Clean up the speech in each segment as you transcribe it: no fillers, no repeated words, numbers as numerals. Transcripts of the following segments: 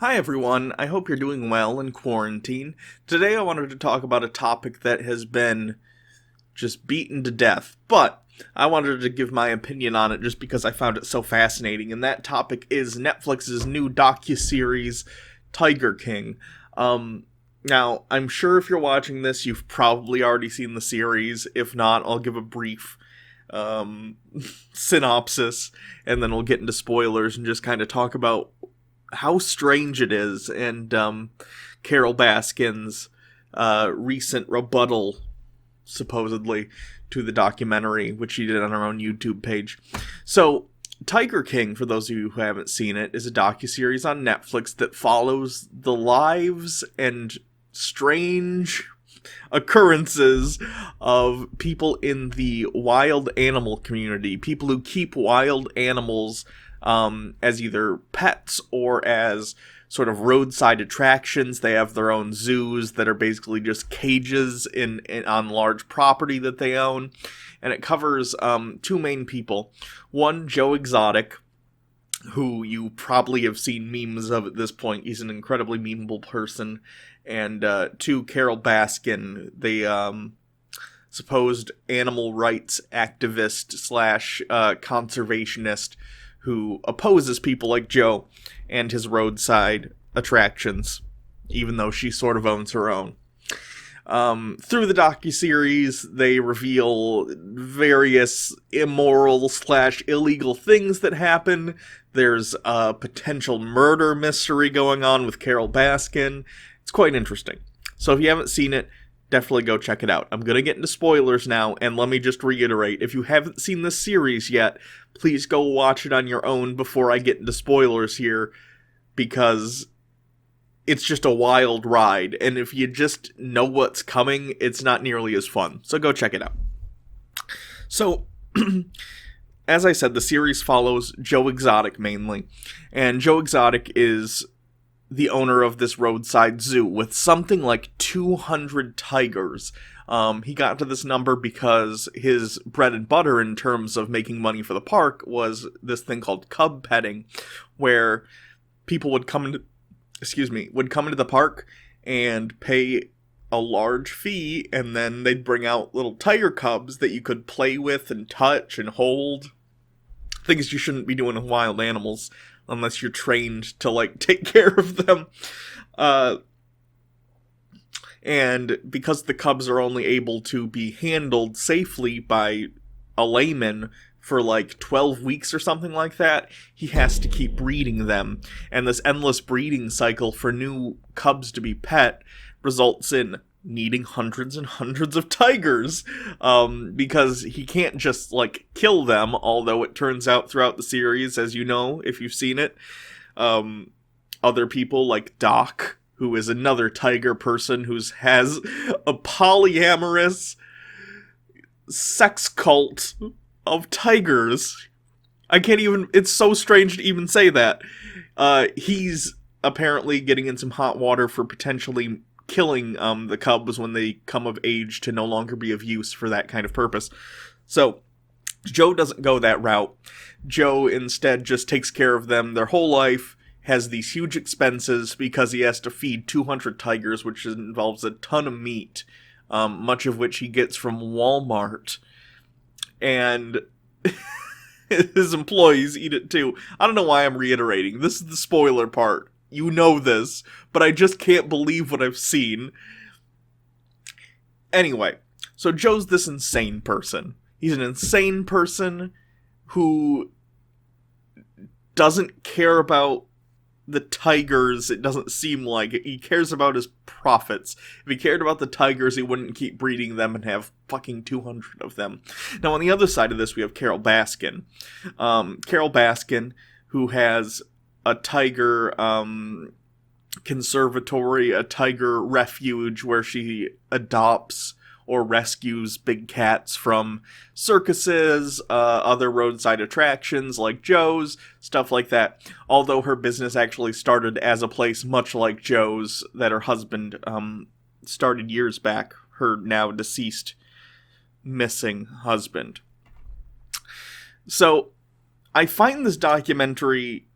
Hi everyone, I hope you're doing well in quarantine. Today I wanted to talk about a topic that has been just beaten to death, but I wanted to give my opinion on it just because I found it so fascinating, and that topic is Netflix's new docuseries, Tiger King. Now, I'm sure if you're watching this, you've probably already seen the series. If not, I'll give a brief um, synopsis, and then we'll get into spoilers and just kind of talk about how strange it is, and Carol Baskin's recent rebuttal, supposedly, to the documentary, which she did on her own YouTube page. So, Tiger King, for those of you who haven't seen it, is a docuseries on Netflix that follows the lives and strange occurrences of people in the wild animal community, people who keep wild animals as either pets or as sort of roadside attractions. They have their own zoos that are basically just cages on large property that they own. And it covers two main people. One, Joe Exotic, who you probably have seen memes of at this point. He's an incredibly memeable person. And two, Carol Baskin, the supposed animal rights activist slash conservationist who opposes people like Joe and his roadside attractions, even though she sort of owns her own. Through the docuseries, they reveal various immoral slash illegal things that happen. There's a potential murder mystery going on with Carol Baskin. It's quite interesting. So if you haven't seen it, definitely go check it out. I'm going to get into spoilers now, and let me just reiterate, if you haven't seen this series yet, please go watch it on your own before I get into spoilers here, because it's just a wild ride, and if you just know what's coming, it's not nearly as fun. So go check it out. So, as I said, the series follows Joe Exotic mainly, and Joe Exotic is the owner of this roadside zoo with something like 200 tigers. He got to this number because his bread and butter in terms of making money for the park was this thing called cub petting, where people would come into the park and pay a large fee, and then they'd bring out little tiger cubs that you could play with and touch and hold. Things you shouldn't be doing with wild animals unless you're trained to, like, take care of them. And because the cubs are only able to be handled safely by a layman for like 12 weeks or something like that, he has to keep breeding them. And this endless breeding cycle for new cubs to be pet results in needing hundreds and hundreds of tigers, because he can't just, like, kill them, although it turns out throughout the series, as you know, if you've seen it, other people like Doc, who is another tiger person who has a polyamorous sex cult of tigers. I can't even, it's so strange to even say that. He's apparently getting in some hot water for potentially killing the cubs when they come of age to no longer be of use for that kind of purpose. So, Joe doesn't go that route. Joe instead just takes care of them their whole life, has these huge expenses because he has to feed 200 tigers, which involves a ton of meat, much of which he gets from Walmart. And his employees eat it too. I don't know why I'm reiterating. This is the spoiler part. You know this, but I just can't believe what I've seen. Anyway, so Joe's this insane person. He's an insane person who doesn't care about the tigers, it doesn't seem like. He cares about his profits. If he cared about the tigers, he wouldn't keep breeding them and have fucking 200 of them. Now, on the other side of this, we have Carol Baskin. Carol Baskin, who has a tiger conservatory, a tiger refuge where she adopts or rescues big cats from circuses, other roadside attractions like Joe's, stuff like that. Although her business actually started as a place much like Joe's that her husband started years back, her now deceased missing husband. So I find this documentary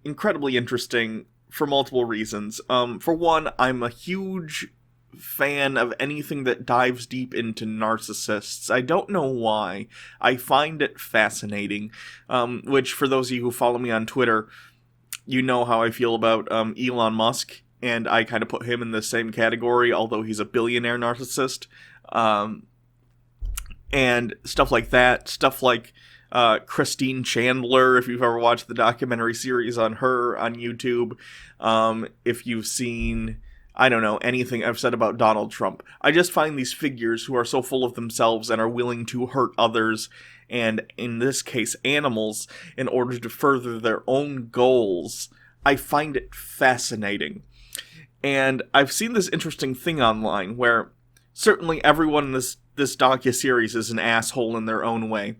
incredibly interesting for multiple reasons. For one, I'm a huge fan of anything that dives deep into narcissists. I don't know why. I find it fascinating. Which, for those of you who follow me on Twitter, you know how I feel about Elon Musk, and I kind of put him in the same category, although he's a billionaire narcissist. And stuff like that. Stuff like Christine Chandler, if you've ever watched the documentary series on her on YouTube. If you've seen, I don't know, anything I've said about Donald Trump. I just find these figures who are so full of themselves and are willing to hurt others, and in this case animals, in order to further their own goals. I find it fascinating. And I've seen this interesting thing online where certainly everyone in this docuseries is an asshole in their own way.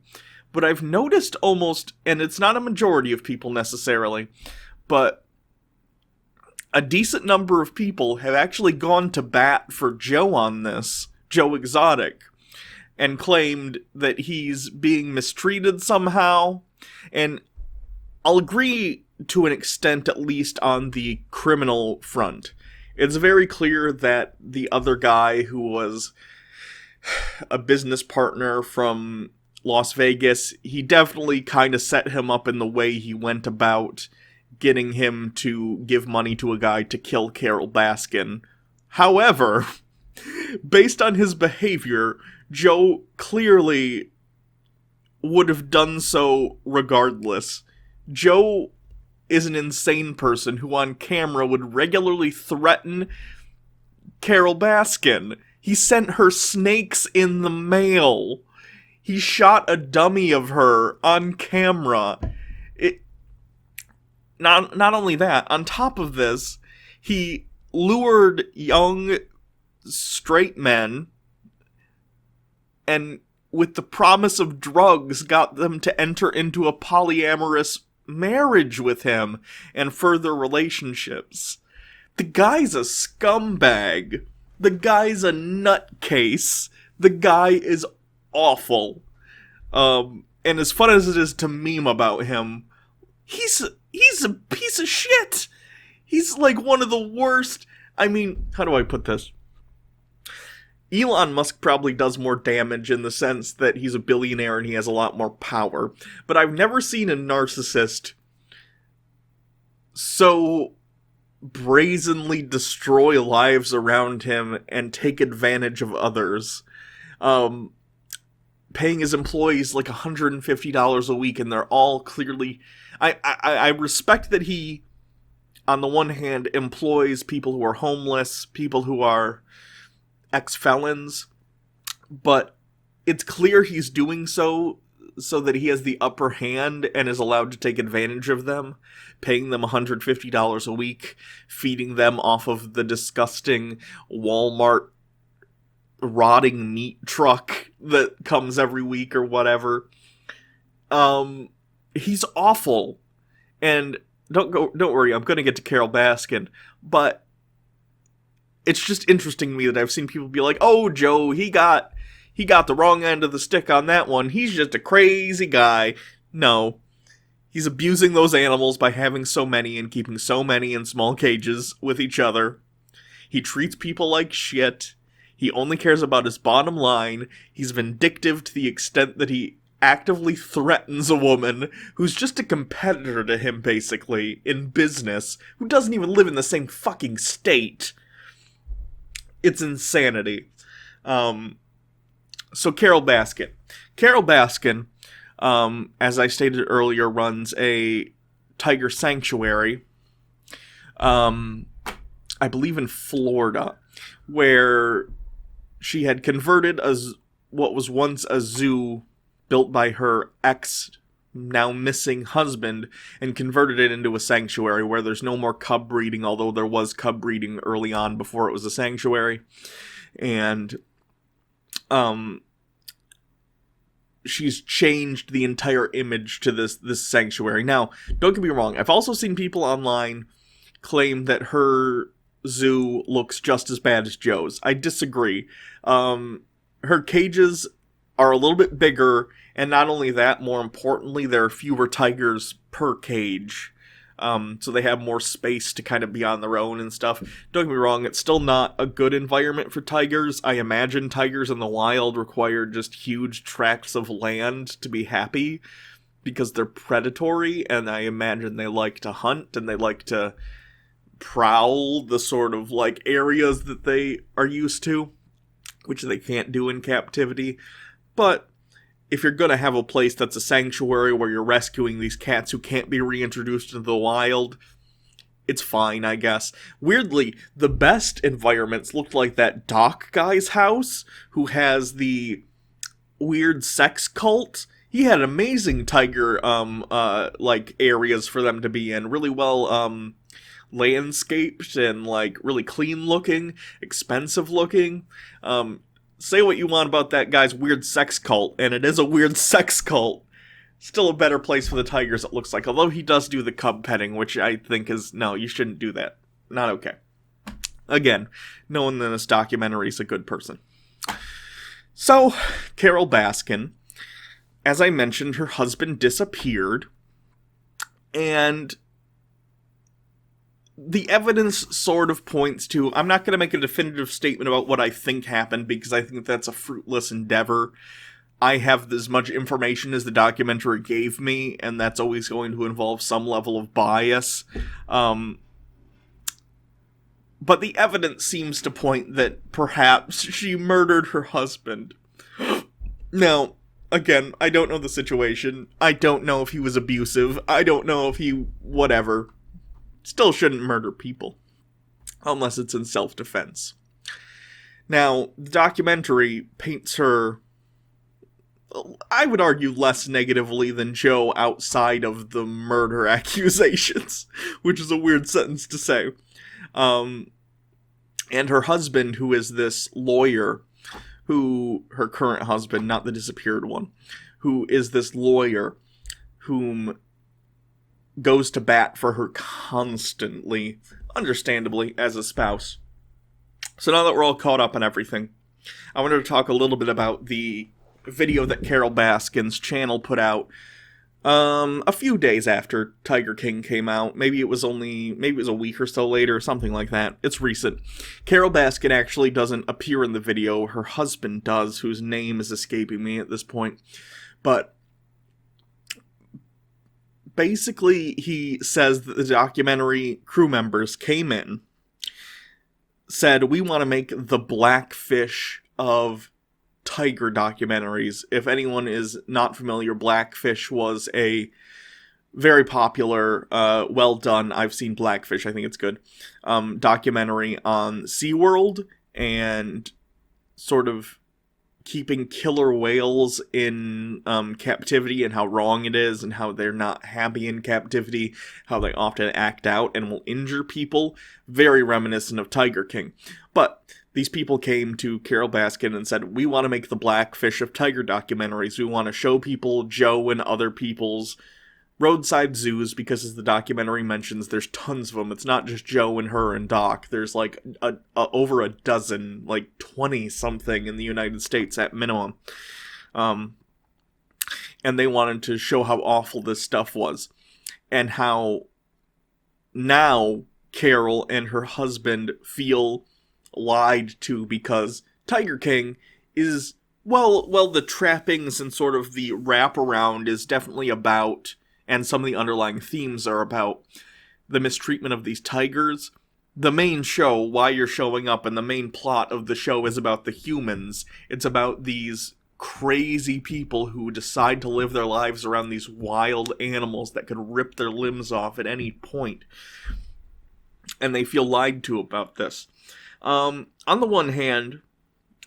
But I've noticed almost, and it's not a majority of people necessarily, but a decent number of people have actually gone to bat for Joe on this, Joe Exotic, and claimed that he's being mistreated somehow. And I'll agree to an extent, at least on the criminal front. It's very clear that the other guy, who was a business partner from Las Vegas, he definitely kind of set him up in the way he went about getting him to give money to a guy to kill Carol Baskin. However, based on his behavior, Joe clearly would have done so regardless. Joe is an insane person who on camera would regularly threaten Carol Baskin. He sent her snakes in the mail. He shot a dummy of her on camera. Not only that, on top of this, he lured young straight men and with the promise of drugs got them to enter into a polyamorous marriage with him and further relationships. The guy's a scumbag. The guy's a nutcase. The guy is awful. And as fun as it is to meme about him, he's a piece of shit. He's like one of the worst. I mean, how do I put this? Elon Musk probably does more damage in the sense that he's a billionaire and he has a lot more power. But I've never seen a narcissist so brazenly destroy lives around him and take advantage of others. Paying his employees like $150 a week, and they're all clearly... I respect that he, on the one hand, employs people who are homeless, people who are ex-felons, but it's clear he's doing so that he has the upper hand and is allowed to take advantage of them, paying them $150 a week, feeding them off of the disgusting Walmart rotting meat truck that comes every week or whatever. He's awful. And don't worry, I'm going to get to Carol Baskin, but it's just interesting to me that I've seen people be like, "Oh, Joe, he got the wrong end of the stick on that one. He's just a crazy guy." No. He's abusing those animals by having so many and keeping so many in small cages with each other. He treats people like shit. He only cares about his bottom line. He's vindictive to the extent that he actively threatens a woman who's just a competitor to him, basically, in business, who doesn't even live in the same fucking state. It's insanity. So Carol Baskin. Carol Baskin, as I stated earlier, runs a tiger sanctuary, I believe in Florida, where she had converted what was once a zoo built by her ex, now missing husband, and converted it into a sanctuary where there's no more cub breeding, although there was cub breeding early on before it was a sanctuary. And she's changed the entire image to this sanctuary. Now, don't get me wrong, I've also seen people online claim that her zoo looks just as bad as Joe's. I disagree. Her cages are a little bit bigger, and not only that, more importantly, there are fewer tigers per cage. So they have more space to kind of be on their own and stuff. Don't get me wrong, it's still not a good environment for tigers. I imagine tigers in the wild require just huge tracts of land to be happy, because they're predatory, and I imagine they like to hunt, and they like to prowl the sort of, like, areas that they are used to, which they can't do in captivity. But if you're gonna have a place that's a sanctuary where you're rescuing these cats who can't be reintroduced into the wild, it's fine, I guess. Weirdly, the best environments looked like that doc guy's house, who has the weird sex cult. He had amazing tiger, like, areas for them to be in. Really well, landscaped and, like, really clean looking, expensive looking. Say what you want about that guy's weird sex cult, and it is a weird sex cult. Still a better place for the tigers, it looks like. Although he does do the cub petting, which I think is, no, you shouldn't do that. Not okay. Again, no one in this documentary is a good person. So, Carole Baskin, as I mentioned, her husband disappeared, and the evidence sort of points to, I'm not going to make a definitive statement about what I think happened, because I think that's a fruitless endeavor. I have as much information as the documentary gave me, and that's always going to involve some level of bias. But the evidence seems to point that perhaps she murdered her husband. Now, again, I don't know the situation. I don't know if he was abusive. I don't know if he... whatever. Still shouldn't murder people. Unless it's in self-defense. Now, the documentary paints her, I would argue, less negatively than Joe outside of the murder accusations. Which is a weird sentence to say. And her husband, who is this lawyer, her current husband, not the disappeared one, who is this lawyer whom goes to bat for her constantly, understandably, as a spouse. So now that we're all caught up on everything, I wanted to talk a little bit about the video that Carole Baskin's channel put out a few days after Tiger King came out. Maybe it was a week or so later, something like that. It's recent. Carole Baskin actually doesn't appear in the video. Her husband does, whose name is escaping me at this point. But basically, he says that the documentary crew members came in, said, we want to make the Blackfish of tiger documentaries. If anyone is not familiar, Blackfish was a very popular, well done, I've seen Blackfish, I think it's good, documentary on SeaWorld, and sort of keeping killer whales in captivity, and how wrong it is, and how they're not happy in captivity, how they often act out and will injure people. Very reminiscent of Tiger King. But these people came to Carole Baskin and said, we want to make the Blackfish of tiger documentaries. We want to show people Joe and other people's roadside zoos, because as the documentary mentions, there's tons of them. It's not just Joe and her and Doc. There's like over a dozen, like 20 something in the United States at minimum. And they wanted to show how awful this stuff was, and how now Carole and her husband feel lied to, because Tiger King is, well, the trappings and sort of the wraparound is definitely about, and some of the underlying themes are about, the mistreatment of these tigers. The main show, why you're showing up, and the main plot of the show is about the humans. It's about these crazy people who decide to live their lives around these wild animals that could rip their limbs off at any point. And they feel lied to about this. On the one hand,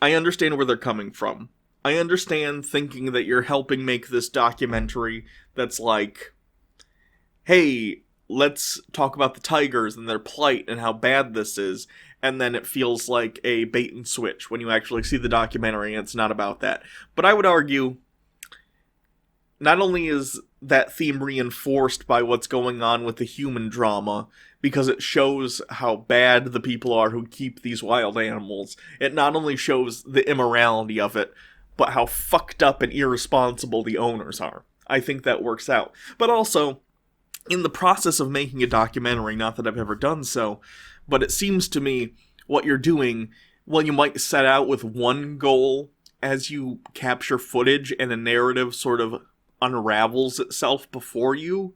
I understand where they're coming from. I understand thinking that you're helping make this documentary that's like, hey, let's talk about the tigers and their plight and how bad this is, and then it feels like a bait and switch when you actually see the documentary and it's not about that. But I would argue, not only is that theme reinforced by what's going on with the human drama, because it shows how bad the people are who keep these wild animals, it not only shows the immorality of it, but how fucked up and irresponsible the owners are. I think that works out. But also, in the process of making a documentary, not that I've ever done so, but it seems to me what you're doing, well, you might set out with one goal as you capture footage and a narrative sort of unravels itself before you.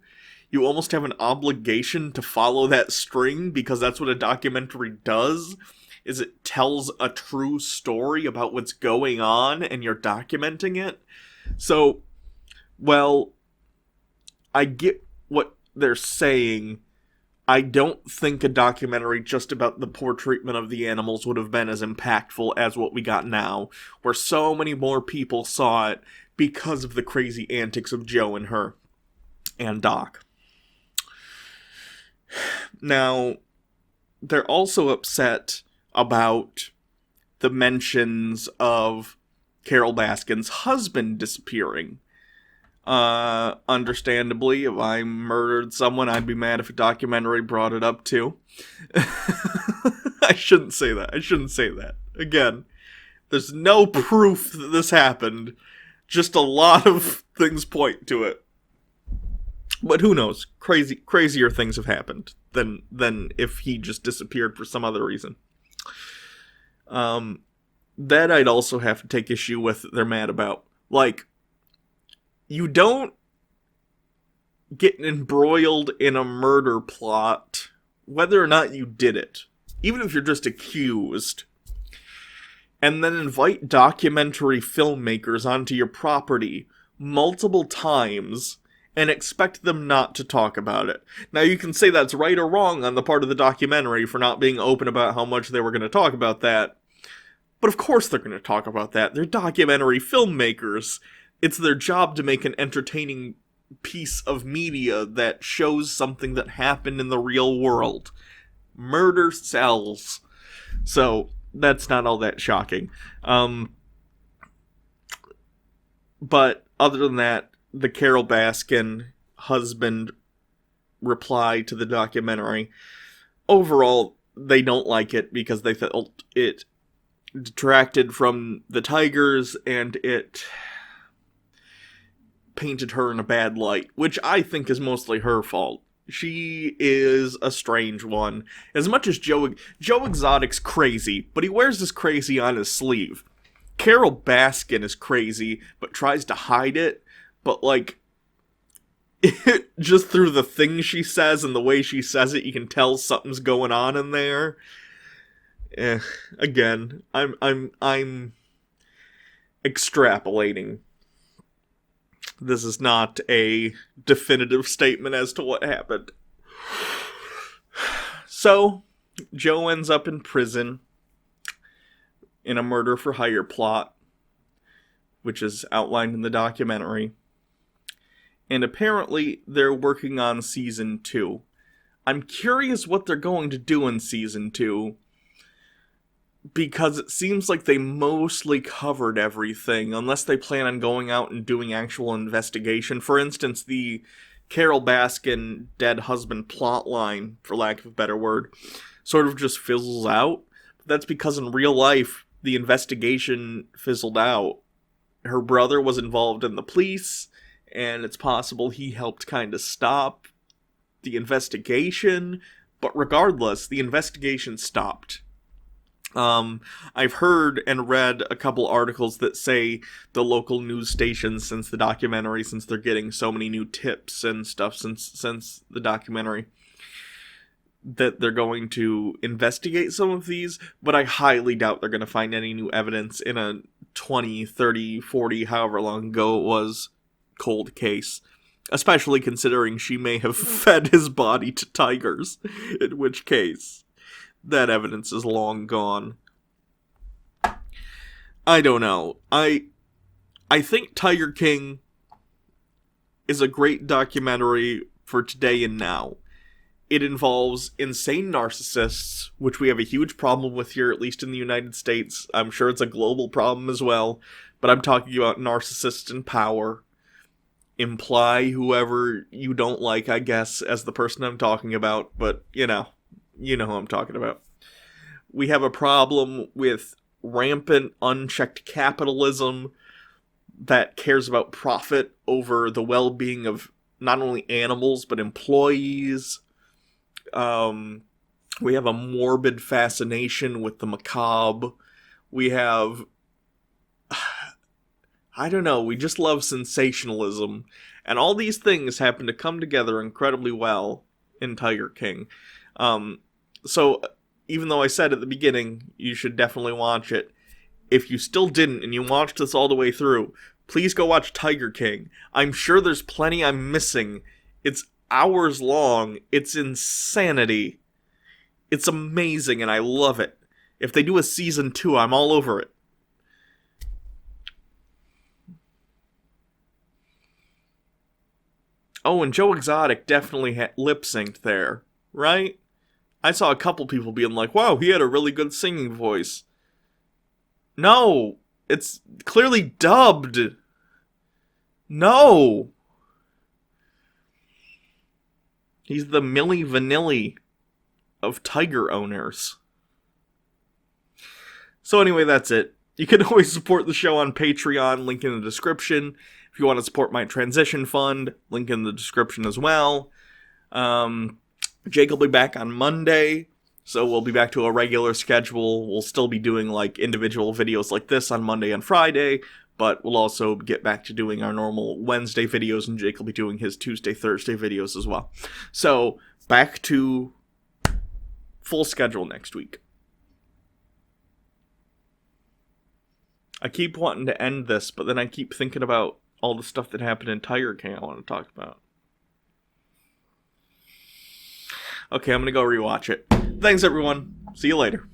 You almost have an obligation to follow that string because that's what a documentary does, is it tells a true story about what's going on and you're documenting it. So, well, I get what they're saying. I don't think a documentary just about the poor treatment of the animals would have been as impactful as what we got now, where so many more people saw it because of the crazy antics of Joe and her and Doc. Now, they're also upset about the mentions of Carol Baskin's husband disappearing. Understandably, if I murdered someone, I'd be mad if a documentary brought it up too. I shouldn't say that. Again, there's no proof that this happened. Just a lot of things point to it. But who knows? Crazier things have happened than if he just disappeared for some other reason. That I'd also have to take issue with. They're mad about. Like, you don't get embroiled in a murder plot, whether or not you did it, even if you're just accused, and then invite documentary filmmakers onto your property multiple times and expect them not to talk about it. Now, you can say that's right or wrong on the part of the documentary for not being open about how much they were going to talk about that. But of course they're going to talk about that. They're documentary filmmakers. It's their job to make an entertaining piece of media that shows something that happened in the real world. Murder sells. So, that's not all that shocking. But other than that, the Carol Baskin husband reply to the documentary, overall, they don't like it because they felt it detracted from the tigers and it painted her in a bad light, which I think is mostly her fault. She is a strange one. As much as Joe Exotic's crazy, but he wears this crazy on his sleeve. Carol Baskin is crazy, but tries to hide it. But, like, just through the things she says and the way she says it, you can tell something's going on in there. Again, I'm extrapolating. This is not a definitive statement as to what happened. So, Joe ends up in prison in a murder-for-hire plot, which is outlined in the documentary. And apparently, they're working on Season 2. I'm curious what they're going to do in Season 2, because it seems like they mostly covered everything, unless they plan on going out and doing actual investigation. For instance, the Carol Baskin dead husband plotline, for lack of a better word, sort of just fizzles out. That's because in real life, the investigation fizzled out. Her brother was involved in the police, and it's possible he helped kind of stop the investigation, but regardless, the investigation stopped. I've heard and read a couple articles that say the local news stations, since the documentary, since they're getting so many new tips and stuff since the documentary, that they're going to investigate some of these, but I highly doubt they're going to find any new evidence in a 20, 30, 40, however long ago it was, cold case. Especially considering she may have fed his body to tigers, in which case that evidence is long gone. I don't know. I think Tiger King is a great documentary for today and now. It involves insane narcissists, which we have a huge problem with here, at least in the United States. I'm sure it's a global problem as well, but I'm talking about narcissists in power. Imply whoever you don't like, I guess, as the person I'm talking about, but, you know who I'm talking about. We have a problem with rampant, unchecked capitalism that cares about profit over the well-being of not only animals, but employees. We have a morbid fascination with the macabre. We have, I don't know, we just love sensationalism. And all these things happen to come together incredibly well in Tiger King. So, even though I said at the beginning, you should definitely watch it, if you still didn't and you watched this all the way through, please go watch Tiger King. I'm sure there's plenty I'm missing. It's hours long. It's insanity. It's amazing, and I love it. If they do a season 2, I'm all over it. Oh, and Joe Exotic definitely lip-synced there, right? I saw a couple people being like, wow, he had a really good singing voice. No, it's clearly dubbed. No. He's the Milli Vanilli of tiger owners. So anyway, that's it. You can always support the show on Patreon, link in the description. If you want to support my transition fund, link in the description as well. Jake will be back on Monday, so we'll be back to a regular schedule. We'll still be doing like individual videos like this on Monday and Friday, but we'll also get back to doing our normal Wednesday videos, and Jake will be doing his Tuesday, Thursday videos as well. So, back to full schedule next week. I keep wanting to end this, but then I keep thinking about all the stuff that happened in Tiger King I want to talk about. Okay, I'm going to go rewatch it. Thanks, everyone. See you later.